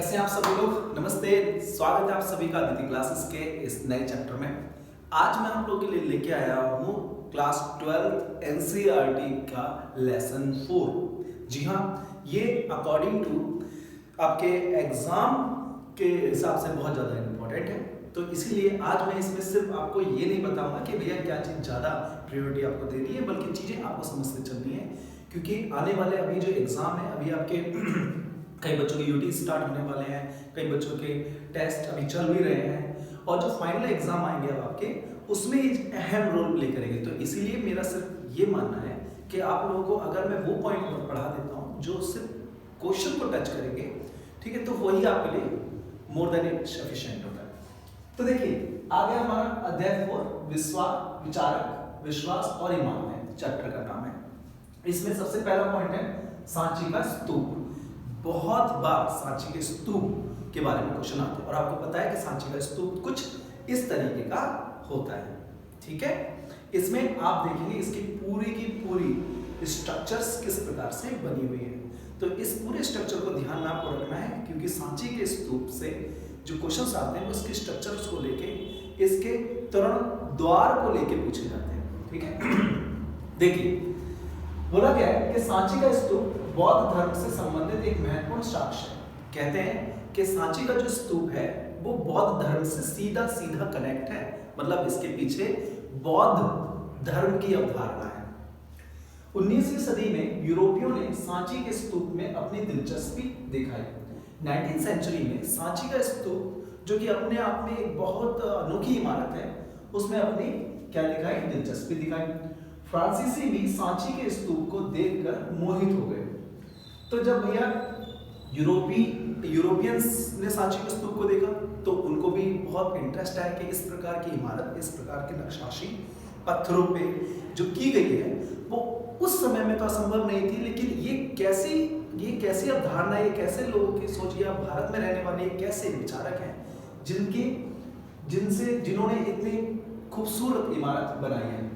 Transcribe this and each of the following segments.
कैसे हैं आप सभी लोग। नमस्ते, स्वागत है आप सभी का अदिति क्लासेस के इस नए चैप्टर में। आज मैं आप लोगों के लिए लेके आया हूँ क्लास 12 एनसीईआरटी का लेसन 4। जी हाँ, ये अकॉर्डिंग टू आपके एग्जाम के हिसाब से बहुत ज़्यादा इम्पोर्टेंट है। तो इसीलिए आज मैं इसमें सिर्फ आपको ये नहीं बताऊंगा कि भैया क्या चीज़ ज़्यादा प्रायोरिटी आपको देनी है, बल्कि चीज़ें आपको समझते चलनी है। क्योंकि आने वाले अभी जो एग्ज़ाम है, अभी आपके कई बच्चों के यूटी स्टार्ट होने वाले हैं, कई बच्चों के टेस्ट अभी चल भी रहे हैं, और जो फाइनल एग्जाम आएंगे अब आपके, उसमें एक अहम रोल प्ले करेंगे। तो इसीलिए मेरा सिर्फ ये मानना है कि आप लोगों को अगर मैं वो पॉइंट पढ़ा देता हूँ जो सिर्फ क्वेश्चन को टच करेंगे, ठीक है, तो वही आपके लिए मोर देन सफिशिएंट होता है। तो देखिए आ गया हमारा अध्याय 4 विश्वास, विचारक, विश्वास और ईमान है, चैप्टर का नाम है। इसमें सबसे पहला पॉइंट है सांची का स्तूप। बहुत बार सांची के स्तूप के बारे में क्वेश्चन आते हैं, और आपको पता है कि सांची का स्तूप कुछ इस तरीके का होता है। ठीक है, इसमें आप देखेंगे इसकी पूरी की पूरी स्ट्रक्चर्स किस प्रकार से बनी हुई है। तो इस पूरे स्ट्रक्चर को ध्यान में आपको रखना है, क्योंकि सांची के स्तूप से जो क्वेश्चन आते हैं उसके स्ट्रक्चर्स को लेके, इसके तोरण द्वार को लेके पूछे जाते हैं। ठीक है, देखिए बोला गया है कि सांची का स्तूप बौद्ध धर्म से संबंधित एक महत्वपूर्ण साक्ष्य है। कहते हैं कि सांची का जो स्तूप है वो बौद्ध धर्म से सीधा सीधा कनेक्ट है, मतलब इसके पीछे बौद्ध धर्म की अवधारणा है। 19वीं सदी में यूरोपियों ने सांची के स्तूप में अपनी दिलचस्पी दिखाई। 19वीं सेंचुरी में सांची का स्तूप, जो कि अपने आप में एक बहुत अनोखी इमारत है, उसमें अपनी क्या दिखाई, दिलचस्पी दिखाई। फ्रांसीसी भी सांची के स्तूप को देखकर मोहित हो गए। तो जब भैया यूरोपियंस ने सांची के स्तूप को देखा तो उनको भी बहुत इंटरेस्ट आया कि इस प्रकार की इमारत, इस प्रकार की नक्काशी पत्थरों पे जो की गई है वो उस समय में तो असंभव नहीं थी। लेकिन ये कैसी अवधारणा, ये कैसे लोगों की सोचिए, आप भारत में रहने वाले कैसे विचारक हैं जिन्होंने इतनी खूबसूरत इमारत बनाई है।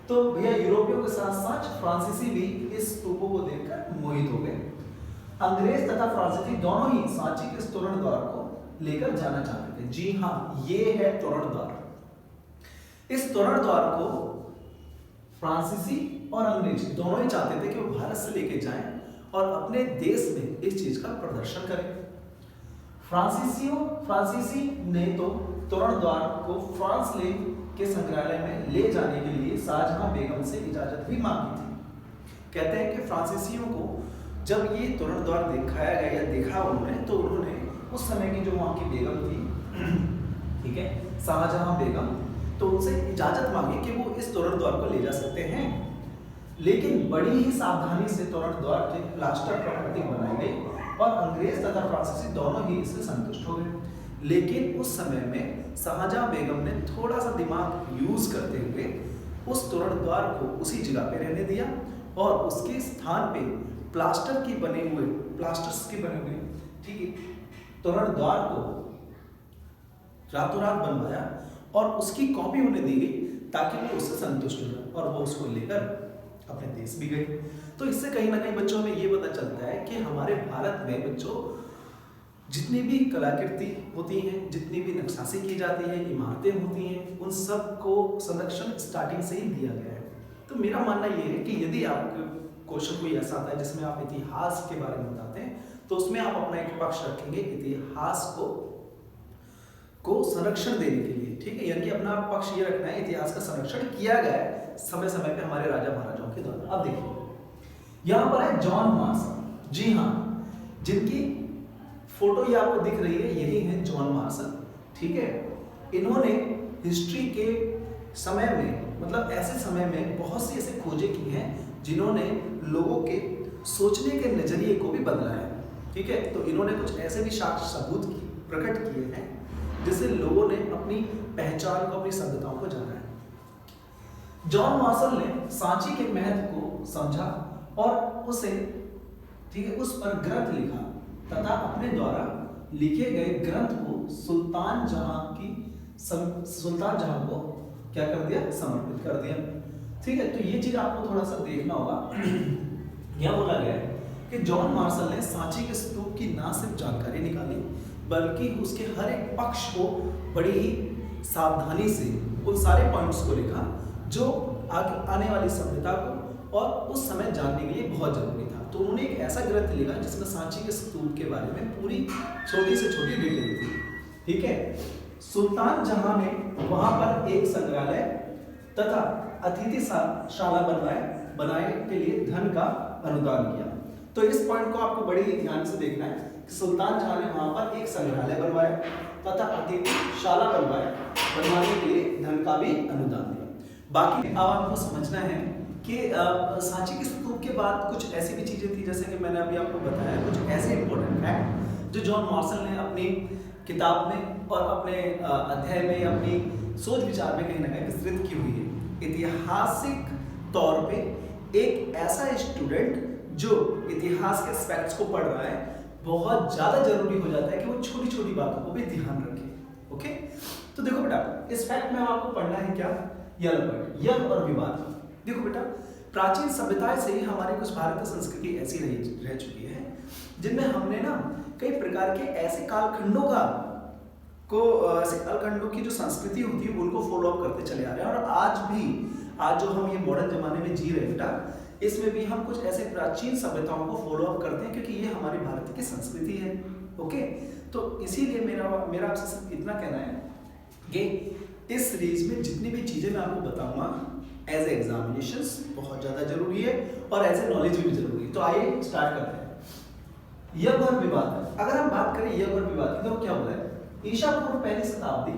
तो भैया यूरोपियों के साथ साथ फ्रांसीसी भी इस स्तूपों को देखकर मोहित हो गए। अंग्रेज तथा फ्रांसीसी दोनों ही सांची के इस तोरण द्वार को लेकर जाना चाहते थे। जी हाँ, ये है तोरण द्वार। इस तोरण द्वार को फ्रांसीसी और अंग्रेज दोनों ही चाहते थे कि वो भारत से लेके जाएं और अपने देश में इस चीज का प्रदर्शन करें। फ्रांसीसी ने तो तोरण द्वार को फ्रांस के संग्रहालय में ले जाने के लिए शाहजहां बेगम से इजाजत भी मांगी थी। कहते हैं कि फ्रांसीसियों को जब ये तोरण द्वार दिखाया गया या देखा उन्होंने, तो उन्होंने उस समय की जो वहाँ की बेगम थी, ठीक है, शाहजहां बेगम, तो उनसे इजाजत मांगी कि वो इस तोरण द्वार को ले जा सकते हैं। लेकिन बड़ी ही सावधानी से तोरण द्वार की प्लास्टर प्रकृति बनाई गई और अंग्रेज तथा फ्रांसीसी दोनों ही इससे संतुष्ट हो गए। लेकिन उस समय में शाहजहां बेगम ने थोड़ा सा दिमाग यूज करते हुए उस तोरण द्वार को उसी जगह पे रहने दिया और उसके स्थान पे प्लास्टर्स के बने हुए ठीक है तोरण द्वार को रातों रात बनवाया और उसकी कॉपी उन्हें दी गई ताकि वो उससे संतुष्ट हो जाए, और वो उसको लेकर अपने देश भी गए। तो इससे कहीं ना कहीं बच्चों में ये पता चलता है कि हमारे भारत में बच्चों जितनी भी कलाकृति होती हैं, जितनी भी नक्काशी की जाती है, इमारतें होती हैं, उन सब को संरक्षण स्टार्टिंग से ही दिया गया है। तो मेरा मानना ये है कि यदि आपको क्वेश्चन कोई ऐसा आता है जिसमें आप इतिहास के बारे में बताते हैं, तो उसमें आप अपना एक पक्ष रखेंगे इतिहास को संरक्षण देने के लिए। ठीक है, यानी कि अपना पक्ष ये रखना है इतिहास का संरक्षण किया गया है समय समय पे हमारे राजा महाराजाओं के द्वारा। अब देखिए यहाँ पर है जॉन मार्शल। जी हाँ, जिनकी फोटो ये आपको दिख रही है, यही है जॉन मार्शल। ठीक है, इन्होंने हिस्ट्री के समय में, मतलब ऐसे समय में बहुत सी ऐसी खोजें की हैं जिन्होंने लोगों के सोचने के नजरिए को भी बदला है। ठीक है, तो इन्होंने कुछ ऐसे भी साक्ष्य सबूत प्रकट किए हैं जिससे लोगों ने अपनी पहचान को, अपनी सभ्यताओं को जाना है। जॉन मार्शल ने सांची के महत्व को समझा और उसे, ठीक है, उस पर ग्रंथ लिखा तथा अपने द्वारा लिखे गए ग्रंथ को सुल्तान जहां को क्या कर दिया, समर्पित कर दिया। ठीक है, तो ये चीज आपको थोड़ा सा देखना होगा। यह बोला गया है कि जॉन मार्शल ने सांची के स्तूप की ना सिर्फ जानकारी निकाली बल्कि उसके हर एक पक्ष को बड़ी ही सावधानी से उन सारे पॉइंट्स को लिखा जो आगे आने वाली सभ्यता को और उस समय जानने के लिए बहुत जरूरी था। तो उन्होंने एक ऐसा ग्रंथ लिखा जिसमें सांची के स्तूप के बारे में पूरी छोटी से छोटी डिटेल थी। ठीक है, सुल्तान जहां ने वहां पर एक संग्रहालय तथा अतिथिशाला बनाए के लिए धन का अनुदान किया। तो इस पॉइंट को आपको बड़े ही ध्यान से देखना है कि सुल्तान जहां ने वहां पर एक संग्रहालय बनवाया तथा अतिथिशाला बनवाने के लिए धन का भी अनुदान दिया। बाकी अब आपको समझना है कि सांची के स्तूप के बाद कुछ ऐसी भी चीजें थी, जैसे कि मैंने अभी आपको बताया, कुछ ऐसे इंपॉर्टेंट फैक्ट जो जॉन मार्शल ने अपनी किताब में और अपने अध्याय में अपनी सोच विचार में कहीं ना कहीं विस्तृत की हुई है। ऐतिहासिक तौर पे एक ऐसा स्टूडेंट जो इतिहास के एस्पेक्ट्स को पढ़ रहा है, बहुत ज्यादा जरूरी हो जाता है कि वो छोटी छोटी बातों को भी ध्यान रखे। ओके, तो देखो बेटा, इस फैक्ट में आपको पढ़ना है क्या, यज्ञ और विवाद। देखो बेटा, प्राचीन सभ्यताएं से ही हमारी कुछ भारतीय संस्कृति ऐसी रह चुकी है जिनमें हमने ना कई प्रकार के ऐसे कालखंडों की जो संस्कृति होती है उनको फॉलो अप करते चले आ रहे हैं। और आज जो हम ये मॉडर्न जमाने में जी रहे हैं बेटा, इसमें भी हम कुछ ऐसे प्राचीन सभ्यताओं को फॉलो अप करते हैं क्योंकि ये हमारी भारत की संस्कृति है। ओके, तो इसीलिए मेरा आपसे सिर्फ इतना कहना है कि इस सीरीज में जितनी भी चीजें मैं आपको बताऊंगा एज ए एग्जामिनेशंस बहुत ज्यादा जरूरी है और एज ए नॉलेज भी जरूरी है। तो आइए स्टार्ट करते हैं। यज्ञ और विवाद। अगर हम बात करें यज्ञ और विवाद की तो क्या होता है, ईसा पूर्व पहली शताब्दी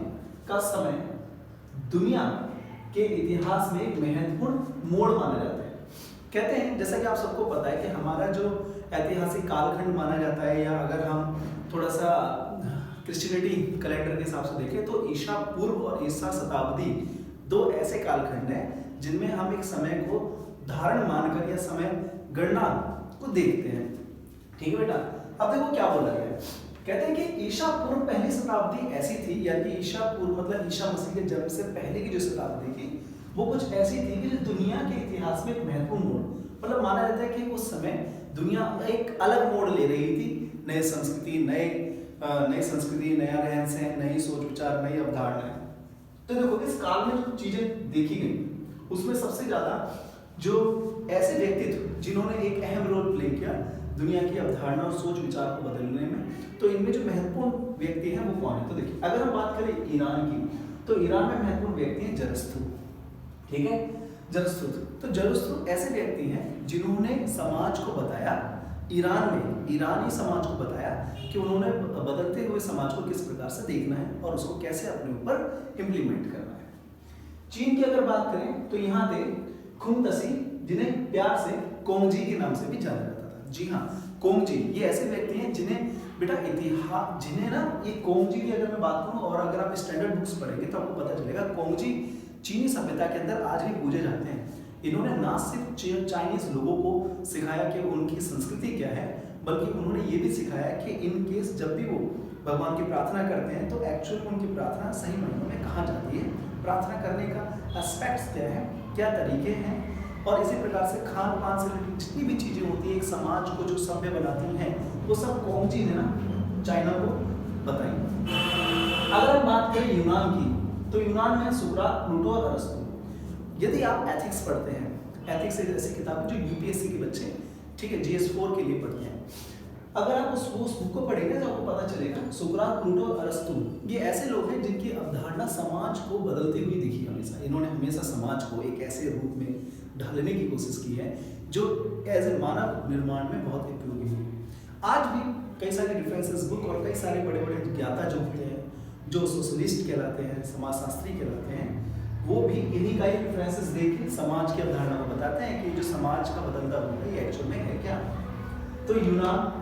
का समय दुनिया के इतिहास में एक महत्वपूर्ण मोड़ माना जाता है। कहते हैं, जैसा कि आप सबको पता है कि हमारा जो ऐतिहासिक कालखंड माना जाता है, या अगर हम थोड़ा सा क्रिश्चियनिटी कैलेंडर के हिसाब से देखें तो ईसा पूर्व और ईसा शताब्दी दो ऐसे कालखंड हैं जिनमें हम एक समय को धारण मानकर या समय गणना को देखते हैं। ठीक है बेटा, अब देखो क्या बोला गया है। कहते हैं कि ईसा पूर्व पहली शताब्दी ऐसी थी, यानी ईसा पूर्व मतलब ईसा मसीह के जन्म से पहले की जो शताब्दी थी वो कुछ ऐसी थी कि जो दुनिया के इतिहास में एक महत्वपूर्ण मोड़, मतलब माना जाता है कि उस समय दुनिया एक अलग मोड़ ले रही थी। नई संस्कृति, नया रहन सहन, नई सोच विचार, नई अवधारणाएं। तो देखो इस काल में जो चीजें देखी गई उसमें सबसे ज्यादा जो ऐसे व्यक्तित्व जिन्होंने एक अहम रोल प्ले किया दुनिया की अवधारणा और सोच विचार को बदलने में, तो इनमें जो महत्वपूर्ण व्यक्ति हैं वो कौन है। तो देखिए, अगर हम बात करें ईरान की, तो ईरान में महत्वपूर्ण व्यक्ति हैं जरस्तु। ठीक है, जरस्तु। तो जरस्तु ऐसे व्यक्ति हैं जिन्होंने समाज को बताया, ईरानी समाज को बताया कि उन्होंने बदलते हुए समाज को किस प्रकार से देखना है और उसको कैसे अपने ऊपर इम्प्लीमेंट करना है। चीन की अगर बात करें तो यहाँ थे खुंगतसी, जिन्हें प्यार से कोंगजी के नाम से भी जाना जाता था। जी हाँ, कोंगजी ये ऐसे व्यक्ति हैं जिन्हें बेटा इतिहास, जिन्हें ना ये कोंगजी की अगर मैं बात करूँ और अगर आप स्टैंडर्ड बुक्स पढ़ेंगे तो आपको पता चलेगा कोंगजी चीनी सभ्यता के अंदर आज भी पूजे जाते हैं। इन्होंने ना सिर्फ चाइनीज लोगों को सिखाया कि उनकी संस्कृति क्या है, बल्कि उन्होंने ये भी सिखाया कि इन केस जब भी वो भगवान की प्रार्थना करते हैं तो एक्चुअली उनकी प्रार्थना सही मायनों में कहाँ जाती है, प्रार्थना करने का एस्पेक्ट्स क्या है, क्या तरीके हैं, और इसी प्रकार से खान पान से रिलेटेड जितनी भी चीजें होती है एक समाज को जो सभ्य बनाती हैं वो सब कोंगजी ने ना चाइना को बताई। अगर हम बात करें यूनान की, तो यूनान में सुकरात, प्लूटो और अरस्तु। यदि आप एथिक्स पढ़ते हैं, एथिक्स एक ऐसी किताब है जो यूपीएससी के बच्चे, ठीक है, जीएस4 के लिए पढ़ते हैं, अगर आप उस बुक को पढ़ेंगे तो आपको पता चलेगा सुकरात, प्लूटो और अरस्तु ये ऐसे लोग हैं जिनकी अवधारणा समाज को बदलती हुई दिखी हमेशा। इन्होंने हमेशा समाज को एक ऐसे रूप में ढालने की कोशिश की है जो एज ए मानव निर्माण में बहुत उपयोगी है। आज भी कई सारे डिफरेंसेस बुक और कई सारे बड़े बड़े ज्ञाता जो होते हैं, जो सोशलिस्ट कहलाते हैं, समाजशास्त्री कहलाते हैं, वो भी इन्हीं का ही रेफरेंसेस देके समाज की अवधारणा को बताते हैं कि जो समाज का बदलता रूप है ये एक्चुअल में है क्या। तो यूनान,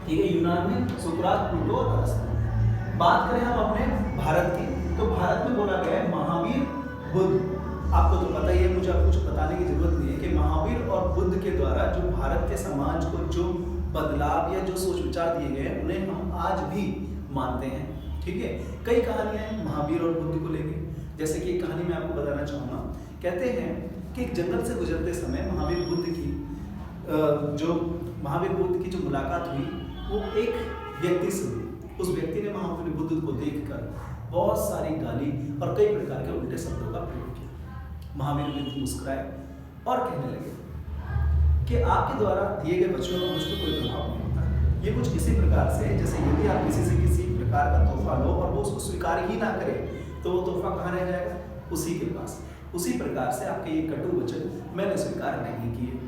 ठीक है, यूनान में सुकरात, प्लूटो और अरस्तु। बात करें हम अपने भारत की, तो भारत में बोला गया है महावीर, बुद्ध। आपको तो पता ही है, मुझे आपको कुछ बताने की जरूरत नहीं है कि महावीर और बुद्ध के द्वारा जो भारत के समाज को जो बदलाव या जो सोच विचार दिए गए हैं उन्हें हम आज भी मानते हैं। ठीक है, कई कहानियां हैं महावीर और बुद्ध को लेकर, जैसे कि एक कहानी मैं आपको बताना चाहूँगा। कहते हैं कि एक जंगल से गुजरते समय महावीर बुद्ध की जो महावीर बुद्ध की जो मुलाकात हुई वो एक व्यक्ति से हुई। उस व्यक्ति ने महावीर बुद्ध को देखकर बहुत सारी गाली और कई प्रकार के उल्टे शब्दों का प्रयोग किया। महावीर बुद्ध मुस्कुराए और कहने लगे कि आपके द्वारा दिए गए वचनों का मुझ पर कोई प्रभाव नहीं होता। ये कुछ इसी प्रकार से है जैसे यदि आप किसी से किसी प्रकार का तोहफा लो और वो उसको स्वीकार ही ना करे तो वो तोहफा कहाँ रह जाएगा? उसी के पास। उसी प्रकार से आपके ये कटु वचन मैंने स्वीकार नहीं किए।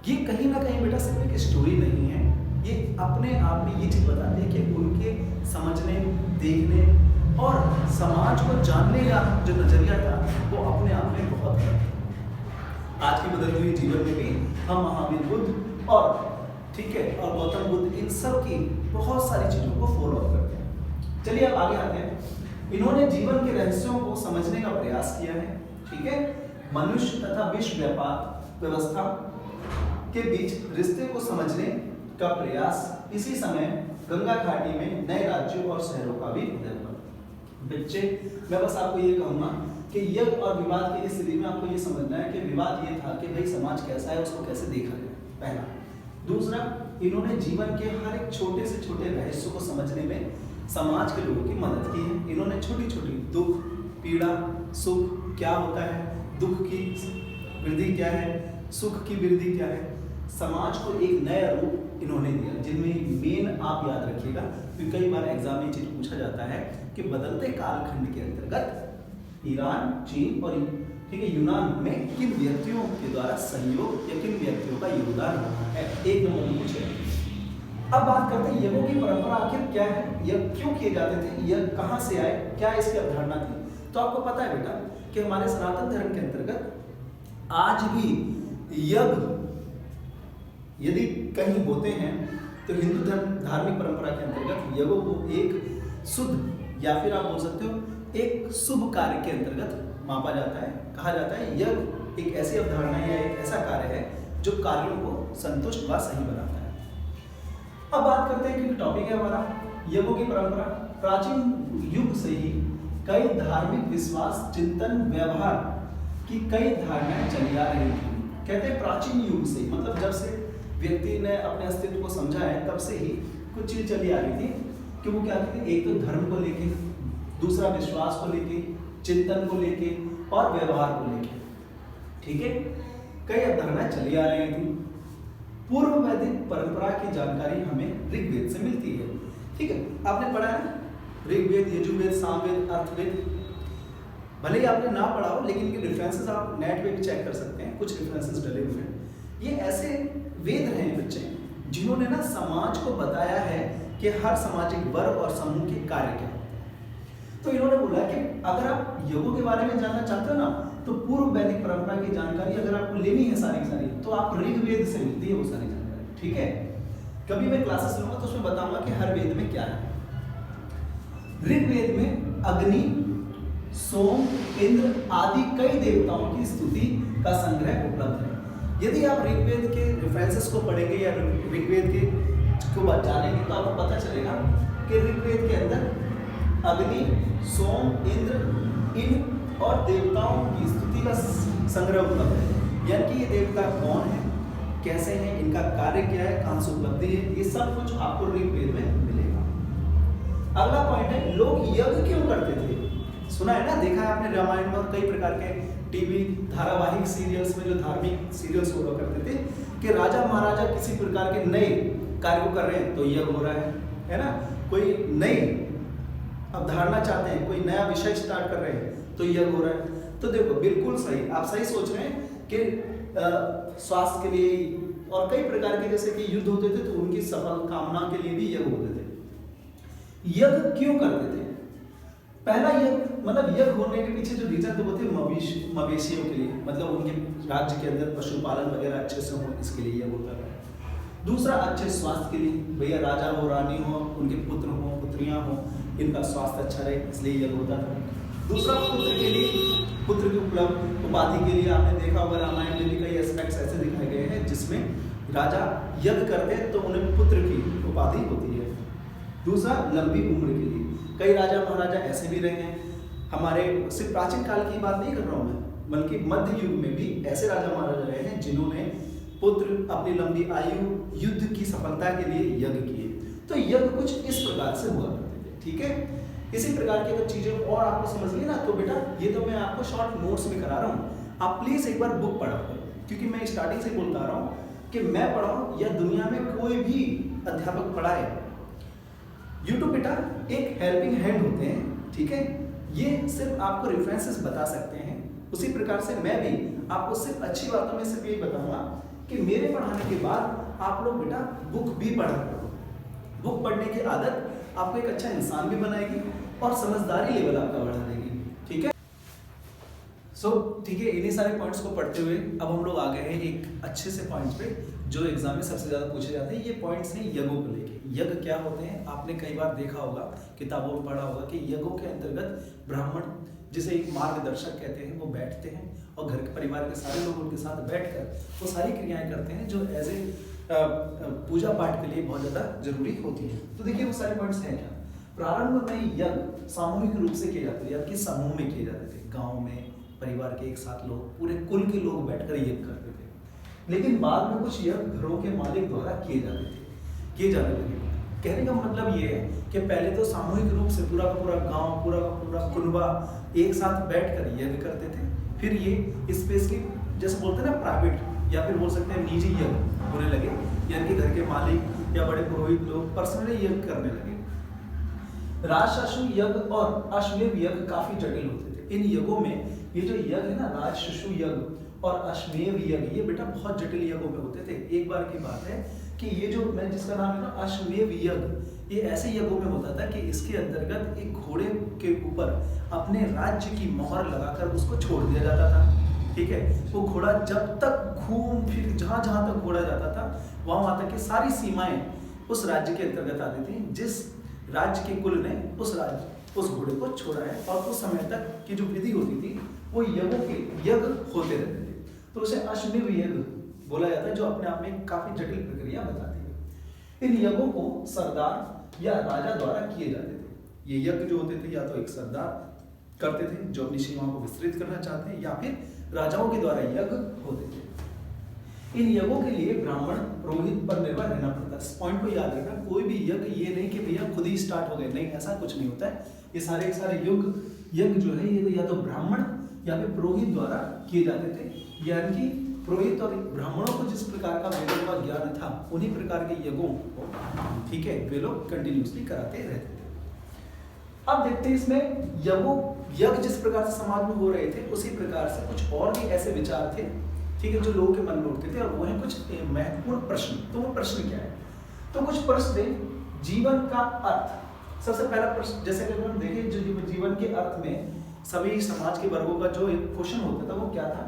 ये कहीं ना कहीं बेटा सिर्फ एक स्टोरी नहीं है, ये अपने आप में ये चीज बताती है कि उनके समझने, देखने और समाज को जानने का जो नजरिया था वो अपने आप में बहुत है। आज की बदलती हुई जीवन में भी हम महावीर बुद्ध और ठीक है और गौतम बुद्ध इन सब की बहुत सारी चीजों को फॉलो करते हैं। चलिए अब आगे आते हैं। इन्होंने जीवन के रहस्यों को समझने का प्रयास किया है। ठीक है, मनुष्य तथा विश्व व्यापार व्यवस्था के बीच रिश्ते को समझने का प्रयास। इसी समय गंगा घाटी में नए राज्यों और शहरों का भी उदय हुआ। बच्चे, मैं बस आपको ये कहूँगा कि यज्ञ और विवाद की स्थिति में आपको ये समझना है कि विवाद ये था कि भाई समाज कैसा है, उसको कैसे देखा जाए, पहला। दूसरा, इन्होंने जीवन के हर एक छोटे से छोटे रहस्य को समझने में समाज के लोगों की मदद की है। इन्होंने छोटी छोटी दुख, पीड़ा, सुख क्या होता है, दुख की वृद्धि क्या है, सुख की वृद्धि क्या है, समाज को एक नया रूप इन्होंने दिया। जिनमें मेन आप याद रखिएगा कि कई बार एग्जाम में चीज पूछा जाता है कि बदलते कालखंड के अंतर्गत ईरान, चीन और ठीक है यूनान में किन व्यक्तियों के द्वारा सहयोग या किन व्यक्तियों का योगदान रहा है, एक नंबर में पूछे। अब बात करते हैं यज्ञों की परंपरा आखिर क्या है, यज्ञ क्यों किए जाते थे, यज्ञ कहाँ से आए, क्या इसकी अवधारणा थी। तो आपको पता है बेटा कि हमारे सनातन धर्म के अंतर्गत आज भी यज्ञ यदि कहीं होते हैं तो हिंदू धर्म धार्मिक परंपरा के अंतर्गत यज्ञों को एक शुद्ध या फिर आप बोल सकते हो एक शुभ कार्य के अंतर्गत मापा जाता है, कहा जाता है। यज्ञ एक ऐसी अवधारणा या एक ऐसा कार्य है जो कार्यों को संतुष्ट व सही बनाता है। अब बात करते हैं कि टॉपिक है हमारा यज्ञों की परंपरा। प्राचीन युग से ही कई धार्मिक विश्वास, चिंतन, व्यवहार की कई धारणाएं चली आ रही थी। कहते हैं प्राचीन युग से, मतलब जब से व्यक्ति ने अपने अस्तित्व को समझा है तब से ही कुछ चीज चली आ रही थी कि वो क्या थी, एक तो धर्म को लेके, दूसरा विश्वास को लेके, चिंतन को लेके और व्यवहार को लेके। ठीक है, कई अवधारणाएं चली आ रही थी। पूर्व वैदिक परंपरा की जानकारी हमें ऋग्वेद से मिलती है। ठीक है, आपने पढ़ा है ऋग्वेद, यजुर्वेद, सामवेद, अर्थवेद। भले ही आपने ना पढ़ा हो लेकिन इनके रेफरेंसेस आप नेट पे भी चेक कर सकते हैं, कुछ रेफरेंसेस डले हुए हैं। ये ऐसे वेद रहे बच्चे जिन्होंने ना समाज को बताया है कि हर सामाजिक वर्ग और समूह के कार्य क्या होते हैं। तो इन्होंने बोला कि अगर आप यज्ञों के बारे में जानना चाहते हो ना तो पूर्व वैदिक परंपरा की जानकारी अगर आपको लेनी है सारी तो आप ऋग्वेद से मिलती है वो सारी जानकारी। ठीक है, कभी मैं क्लासेस लूंगा तो उसमें बताऊंगा कि हर वेद में क्या है। ऋग्वेद में अग्नि, सोम, इंद्र आदि कई देवताओं की स्तुति का संग्रह उपलब्ध है। यदि आप ऋग्वेद के रेफरेंसेस को पढ़ेंगे या ऋग्वेद के को जानेंगे तो आपको पता चलेगा कि ऋग्वेद के अंदर अग्नि, सोम, इंद्र, इन और देवताओं की स्तुति का संग्रह उपलब्ध है। यानी कि ये देवता कौन है, कैसे हैं, इनका कार्य क्या है, कहाँ से उपलब्धि है, ये सब कुछ आपको ऋग्वेद में मिलेगा। अगला पॉइंट है लोग यज्ञ क्यों करते थे। सुना है ना, देखा है आपने रामायण में कई प्रकार के टीवी धारावाहिक सीरियल्स में जो धार्मिक सीरियल्स हुआ करते थे कि राजा महाराजा किसी प्रकार के नए कार्य को कर रहे हैं तो यज्ञ हो रहा है ना। कोई नई अवधारणा चाहते हैं, कोई नया विषय स्टार्ट कर रहे हैं तो यज्ञ हो रहा है। तो देखो बिल्कुल सही, आप सही सोच रहे हैं कि स्वास्थ्य के लिए और कई प्रकार के जैसे कि युद्ध होते थे तो उनकी सफल कामना के लिए भी यज्ञ होते थे। यज्ञ क्यों करते थे? पहला यज्ञ मतलब यज्ञ होने के पीछे जो रीजन थे वो थे मवेशियों के लिए, मतलब उनके राज्य के अंदर पशुपालन वगैरह अच्छे से हो इसके लिए यज्ञ होता है। दूसरा अच्छे स्वास्थ्य के लिए, भैया राजा हो, रानी हो, उनके पुत्र हो, पुत्रियां हो, इनका स्वास्थ्य अच्छा रहे इसलिए यज्ञ होता था। दूसरा पुत्र के लिए, पुत्र की उपलब्ध उपाधि के लिए। आपने देखा होगा रामायण में भी कई एस्पेक्ट्स ऐसे दिखाए गए हैं जिसमें राजा यज्ञ करते हैं तो उन्हें पुत्र की उपाधि होती है। दूसरा लंबी उम्र के लिए, कई राजा महाराजा ऐसे भी रहे हैं हमारे, सिर्फ प्राचीन काल की बात नहीं कर रहा हूँ मैं, बल्कि मध्य युग में भी ऐसे राजा महाराजा रहे हैं जिन्होंने पुत्र अपनी लंबी आयु युद्ध की सफलता के लिए यज्ञ किए। तो यज्ञ कुछ इस प्रकार से हुआ करते थे, ठीक है। इसी प्रकार की अगर चीजें और आपको समझिए ना, तो बेटा ये तो मैं आपको शॉर्ट नोट्स में करा रहा हूँ, आप प्लीज एक बार बुक पढ़ा करो, क्योंकि मैं स्टार्टिंग से बोलता रहा हूँ कि मैं पढ़ाऊँ या दुनिया में कोई भी अध्यापक पढ़ाए, यूट्यूब बेटा एक हेल्पिंग हैंड होते हैं, ठीक है। ये सिर्फ आपको रेफरेंसेस बता सकते हैं। उसी प्रकार से मैं भी आपको सिर्फ अच्छी बातों में सिर्फ यही बताऊंगा कि मेरे पढ़ाने के बाद आप लोग बेटा बुक भी पढ़ा करो। बुक पढ़ने की आदत आपको एक अच्छा इंसान भी बनाएगी और समझदारी लेवल आपका बढ़ा देगी, ठीक है। ठीक है, इन्हीं सारे पॉइंट्स को पढ़ते हुए अब हम लोग आ गए हैं एक अच्छे से पॉइंट्स पे जो एग्जाम में सबसे ज्यादा पूछे जाते हैं। ये पॉइंट्स हैं यज्ञों को लेके। यज्ञ क्या होते हैं, आपने कई बार देखा होगा, किताबों में पढ़ा होगा कि यज्ञों के अंतर्गत ब्राह्मण, जिसे एक मार्गदर्शक कहते हैं, वो बैठते हैं और घर के परिवार के सारे लोग उनके साथ बैठकर वो सारी क्रियाएं करते हैं जो एज ए पूजा पाठ के लिए बहुत ज्यादा जरूरी होती है। तो देखिए वो सारे पॉइंट्स हैं क्या। प्रारंभ में यज्ञ सामूहिक रूप से किए जाते थे, या कि समूह में किए जाते थे। गाँव में परिवार के एक साथ लोग, पूरे कुल के लोग बैठकर यज्ञ करते थे। लेकिन बाद में कुछ यज्ञ घरों के मालिक द्वारा किए जाने लगे। कहने का मतलब ये है कि पहले तो सामूहिक रूप से पूरा का पूरा गांव, पूरा का पूरा कुनबा एक साथ बैठकर यज्ञ करते थे। फिर ये स्पेशली जैसे बोलते हैं ना प्राइवेट, या फिर बोल सकते हैं निजी यज्ञ होने लगे, यानी कि घर के मालिक या बड़े पुरोहित लोग पर्सनली यज्ञ करने लगे। राजशशु यज्ञ और अश्वमेध यज्ञ काफी जटिल होते थे। इन यज्ञों में ये जो यज्ञ है ना, राजशशु यज्ञ और अश्वमेध यज्ञ, ये बेटा बहुत जटिल यज्ञों में होते थे। एक बार की बात है कि ये जो मैं जिसका नाम है ना अश्वमेध यज्ञ, ये ऐसे यज्ञों में होता था कि इसके अंतर्गत एक घोड़े के ऊपर अपने राज्य की मोहर लगाकर उसको छोड़ दिया जाता था, ठीक है। वो घोड़ा जब तक घूम फिर जहां जहां तक घोड़ा जाता था वहां तक की सारी सीमाएं उस राज्य के अंतर्गत आती थी, जिस राज्य के कुल ने उस घोड़े को छोड़ा है। और उस समय तक की जो विधि होती थी वो यज्ञ होते रहते थे। तो उसे अश्वमेध यज्ञ बोला जाता है, जो अपने आप में काफी जटिल प्रक्रिया बताती है। इन यज्ञों को सरदार या राजा द्वारा किए जाते थे। ये यज्ञ जो होते थे या तो एक सरदार करते थे जो अपनी सीमाओं को विस्तृत करना चाहते हैं, या फिर राजाओं के द्वारा यज्ञ होते थे। इन यज्ञों के लिए ब्राह्मण पुरोहित पर निर्भर रहना पड़ता है। इस पॉइंट को याद रखना, कोई भी यज्ञ ये नहीं कि भैया खुद ही स्टार्ट हो गए, नहीं, ऐसा कुछ नहीं होता है। ये सारे यज्ञ जो है ये या तो ब्राह्मण या फिर पुरोहित द्वारा किए जाते थे, यानी कि पुरोहित और ब्राह्मणों को जिस प्रकार का वेदों का ज्ञान था उन्हीं प्रकार के यज्ञों को, ठीक है, वे लोग कंटिन्यूसली कराते रहते थे। अब देखते हैं इसमें यज्ञ जिस प्रकार से समाज में हो रहे थे उसी प्रकार से कुछ और भी ऐसे विचार थे, ठीक है, जो लोगों के मन में उठते थे, और वो है कुछ महत्वपूर्ण प्रश्न। तो वो प्रश्न क्या है, तो कुछ प्रश्न थे जीवन का अर्थ। सबसे पहला प्रश्न, जैसे कि हम देखें, जो जीवन के अर्थ में सभी समाज के वर्गों का जो एक क्वेश्चन होता था वो क्या था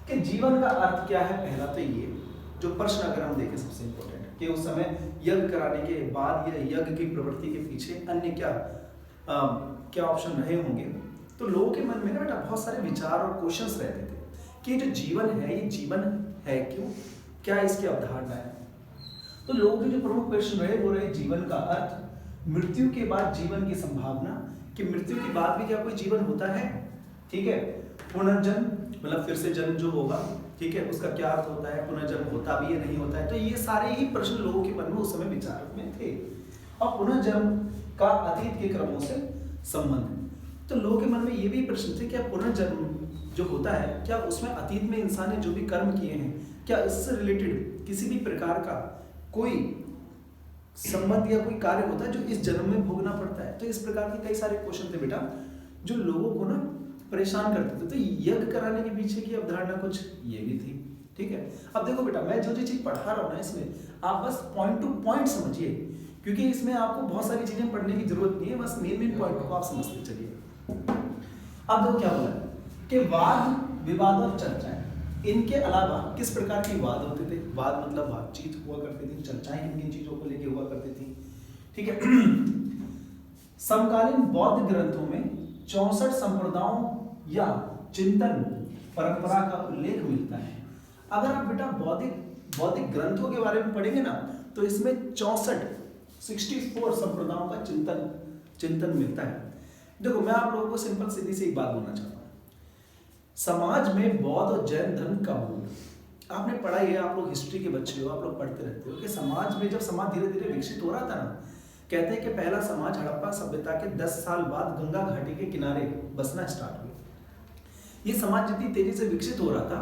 कि जीवन का अर्थ क्या है। पहला तो ये जो प्रश्न अगर हम देखें सबसे इंपॉर्टेंट, कि उस समय यज्ञ कराने के बाद या यज्ञ की प्रवृत्ति के पीछे अन्य क्या ऑप्शन रहे होंगे। तो लोगों के मन में ना बेटा बहुत सारे विचार और क्वेश्चंस रहते थे कि जो जीवन है ये जीवन है क्यों, क्या इसकी अवधारणा है। तो लोगों के जो प्रमुख प्रश्न रहे वो रहे जीवन का अर्थ, मृत्यु के बाद जीवन की संभावना, कि मृत्यु के बाद भी क्या कोई जीवन होता है, ठीक है, पुनर्जन्म मतलब फिर से जन्म जो होगा, ठीक है, उसका क्या अर्थ होता है, पुनर्जन्म होता भी है नहीं होता है। तो ये सारे ही प्रश्न लोगों के मन में उस समय विचार में थे। और पुनर्जन्म का अतीत के क्रमों से संबंध, तो लोगों के मन में ये भी प्रश्न थे क्या पुनर्जन्म जो होता है, क्या उसमें अतीत में इंसान ने जो भी कर्म किए हैं, क्या इससे रिलेटेड किसी भी प्रकार का कोई संबंध या कोई कार्य होता है जो इस जन्म में भोगना पड़ता है। तो इस प्रकार के कई सारे क्वेश्चन थे बेटा जो लोगों को ना परेशान करते थे। तो यज्ञ कराने के पीछे की अवधारणा कुछ ये भी थी, ठीक है। अब देखो बेटा मैं जो चीज पढ़ा रहा हूँ ना इसमें आप बस पॉइंट टू पॉइंट समझिए, क्योंकि इसमें आपको बहुत सारी चीजें पढ़ने की जरूरत नहीं है, बस मेन पॉइंट को आप समझते चलिए। अब देखो क्या बोला कि वाद विवाद और चर्चाएं, इनके अलावा किस प्रकार के वाद होते थे। वाद मतलब बातचीत हुआ करती थी, चर्चाएं किन किन चीजों को लेकर हुआ करती थी, ठीक है। समकालीन बौद्ध ग्रंथों में 64 संप्रदायों या चिंतन परंपरा का उल्लेख मिलता है। अगर आप बेटा बौद्धिक ग्रंथों के बारे में पढ़ेंगे ना तो इसमें 64 संप्रदायों का चिंतन मिलता है। देखो मैं आप लोगों को सिंपल सीधी सी एक बात बोलना चाहता हूँ, समाज में बौद्ध और जैन धर्म कब हुए। आपने पढ़ा ही है, आप लोग हिस्ट्री के बच्चे हो, आप लोग पढ़ते रहते हो कि समाज में जब समाज धीरे धीरे विकसित हो रहा था ना, कहते हैं कि पहला समाज हड़प्पा सभ्यता के 10 साल बाद गंगा घाटी के किनारे बसना स्टार्ट हुआ। ये समाज जितनी तेजी से विकसित हो रहा था,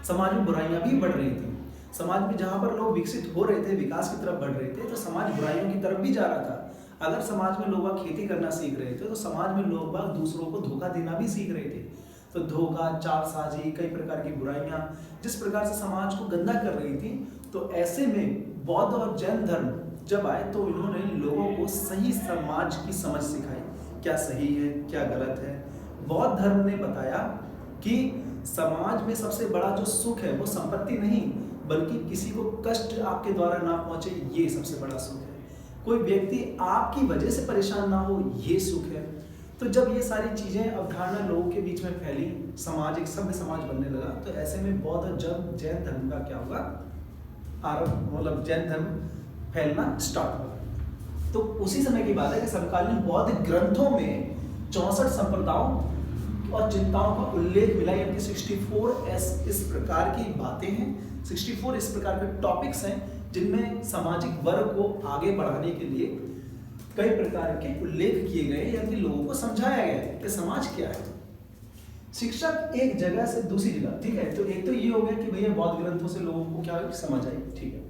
समाज में बुराइयां भी बढ़ रही थी। समाज में जहां पर लोग विकसित हो रहे थे, विकास की तरफ बढ़ रहे थे, तो समाज बुराइयों की तरफ भी जा रहा था। अगर समाज में लोग खेती करना सीख रहे थे तो समाज में लोग दूसरों को धोखा देना भी सीख रहे थे। तो धोखा, चालसाजी, कई प्रकार की बुराइयां जिस प्रकार से समाज को गंदा कर रही थी, तो ऐसे में बौद्ध और जैन धर्म जब आए तो इन्होंने लोगों को सही समाज की समझ सिखाई, क्या सही है क्या गलत है। बौद्ध धर्म ने बताया कि समाज में सबसे बड़ा जो सुख है वो संपत्ति नहीं, बल्कि किसी को कष्ट आपके द्वारा ना पहुंचे, ये सबसे बड़ा सुख है। कोई व्यक्ति आपकी वजह से परेशान ना हो, ये सुख है। तो जब ये सारी चीजें अवधारणा लोगों के बीच में फैली, समाज एक सभ्य समाज बनने लगा, तो ऐसे में बौद्ध और जैन धर्म का क्या होगा, आरंभ, मतलब जैन धर्म फैलना स्टार्ट हुआ। तो उसी समय की बात है कि समकालीन बौद्ध ग्रंथों में 64 संप्रदायों और चिंताओं का उल्लेख मिला, यानी 64 इस प्रकार की बातें हैं, 64 इस प्रकार के टॉपिक्स हैं जिनमें सामाजिक वर्ग को आगे बढ़ाने के लिए कई प्रकार के उल्लेख किए गए, यानी लोगों को समझाया गया है कि समाज क्या है। शिक्षक एक जगह से दूसरी जगह, ठीक है, तो एक तो ये हो गया कि भैया बौद्ध ग्रंथों से लोगों को क्या समझ आई, ठीक है।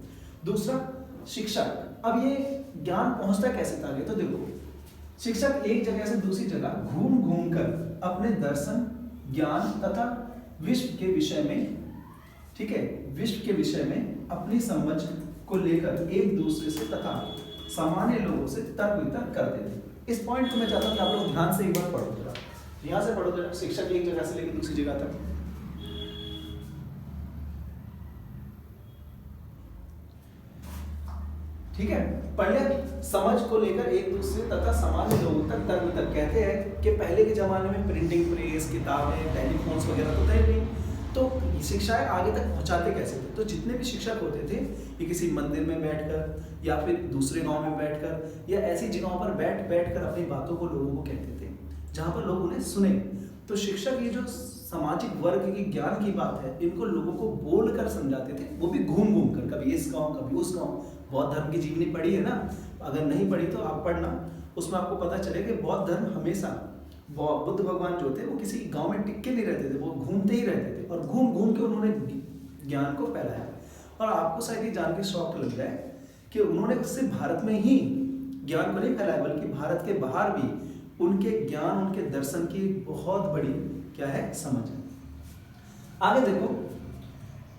दूसरा, शिक्षक, अब ये ज्ञान पहुंचता कैसे था, तो देखो, शिक्षक एक जगह से दूसरी जगह घूम घूम कर अपने दर्शन, ज्ञान तथा विश्व के विषय में, ठीक है, विश्व के विषय में अपनी समझ को लेकर एक दूसरे से तथा सामान्य लोगों से तर्क वितर्क करते थे। इस पॉइंट को मैं चाहता हूं कि आप लोग ध्यान से एक बार पढ़ो जरा, यहां से पढ़ो जरा, शिक्षक एक जगह से लेकर दूसरी जगह तक। ठीक है, पढ़िए, समझ को लेकर एक दूसरे तथा सामान्य लोगों तक तर्क वितर्क। कहते हैं कि पहले के जमाने में प्रिंटिंग प्रेस, किताबें, टेलीफोन्स वगैरह तो थे नहीं, तो शिक्षाएं आगे तक पहुंचाते कैसे थे। तो जितने भी शिक्षक होते थे, ये किसी मंदिर में बैठकर या फिर दूसरे गांव में बैठकर या ऐसी जगहों पर बैठकर अपनी बातों को लोगों को कहते थे जहां पर लोग उन्हें सुने। तो शिक्षक ये जो सामाजिक वर्ग की ज्ञान की बात है, इनको लोगों को बोलकर समझाते थे, वो भी घूम घूम कर, कभी इस गांव कभी उस गांव। बौद्ध धर्म की जीवनी पढ़ी है ना, अगर नहीं पढ़ी तो आप पढ़ना, उसमें आपको पता चलेगा कि बौद्ध धर्म हमेशा, बुद्ध भगवान जो थे वो किसी गांव में टिक के नहीं रहते थे, वो घूमते ही रहते थे और घूम घूम के उन्होंने ज्ञान को फैलाया। और आपको शायद ये जान के शौक लग जाए कि उन्होंने सिर्फ भारत में ही ज्ञान को नहीं फैलाया, बल्कि भारत के बाहर भी उनके ज्ञान, उनके दर्शन की बहुत बड़ी क्या है समझ है। आगे देखो,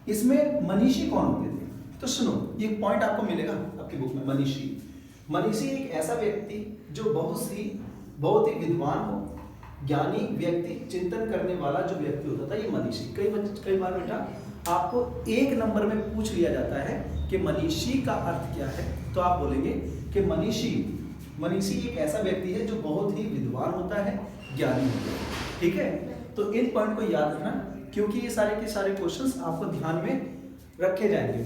इसमें मनीषी कौन होते थे, तो सुनो, ये पॉइंट आपको मिलेगा आपकी बुक में। मनीषी एक ऐसा व्यक्ति जो बहुत ही विद्वान हो, ज्ञानी व्यक्ति, चिंतन करने वाला जो व्यक्ति होता था, ये मनीषी। कई बार बेटा आपको एक नंबर में पूछ लिया जाता है कि मनीषी का अर्थ क्या है, तो आप बोलेंगे कि मनीषी एक ऐसा व्यक्ति है जो बहुत ही विद्वान होता है, ज्ञानी होता है। ठीक है, तो इन पॉइंट को याद रखना, क्योंकि ये सारे के सारे क्वेश्चंस आपको ध्यान में रखे जाएंगे।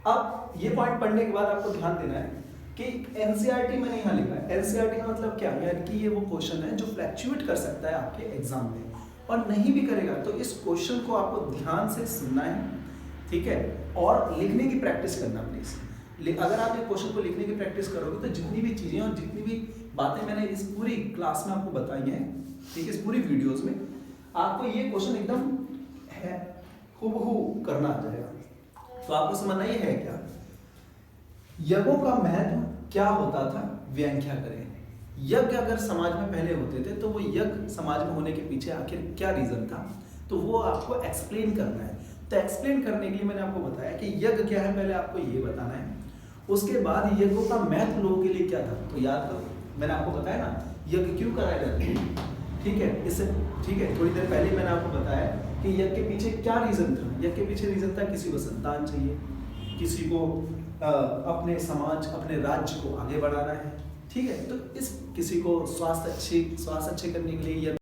अब ये पॉइंट पढ़ने के बाद आपको ध्यान देना है कि एनसीईआरटी मैंने यहाँ लिखा है। एनसीईआरटी का मतलब क्या है, यानी कि ये वो क्वेश्चन है जो फ्लैक्चुएट कर सकता है आपके एग्जाम में, और नहीं भी करेगा तो इस क्वेश्चन को आपको ध्यान से सुनना है, ठीक है, और लिखने की प्रैक्टिस करना प्लीज। अगर आप ये क्वेश्चन को लिखने की प्रैक्टिस करोगे तो जितनी भी चीजें और जितनी भी बातें मैंने इस पूरी क्लास में आपको बताई हैं, ठीक है, इस पूरी वीडियोस में, आपको ये क्वेश्चन एकदम है हूबहू करना आ जाएगा। तो आपको समझना ये है क्या, यज्ञों का महत्व क्या होता था, व्याख्या करें। यज्ञ अगर समाज में पहले होते थे तो वो यज्ञ समाज में होने के पीछे आखिर क्या रीजन था, तो वो आपको एक्सप्लेन करना है। तो एक्सप्लेन करने के लिए मैंने आपको बताया कि यज्ञ क्या है, पहले आपको ये बताना है। उसके बाद यज्ञों का महत्व लोगों के लिए क्या था, तो याद करो, मैंने आपको बताया ना यज्ञ क्यों कराए जाते हैं, ठीक है, इससे ठीक है, थोड़ी देर पहले मैंने आपको बताया कि यज्ञ के पीछे क्या रीजन था। यज्ञ के पीछे रीजन था किसी को संतान चाहिए, किसी को अपने समाज, अपने राज्य को आगे बढ़ाना है, ठीक है, तो इस किसी को स्वास्थ्य अच्छे करने के लिए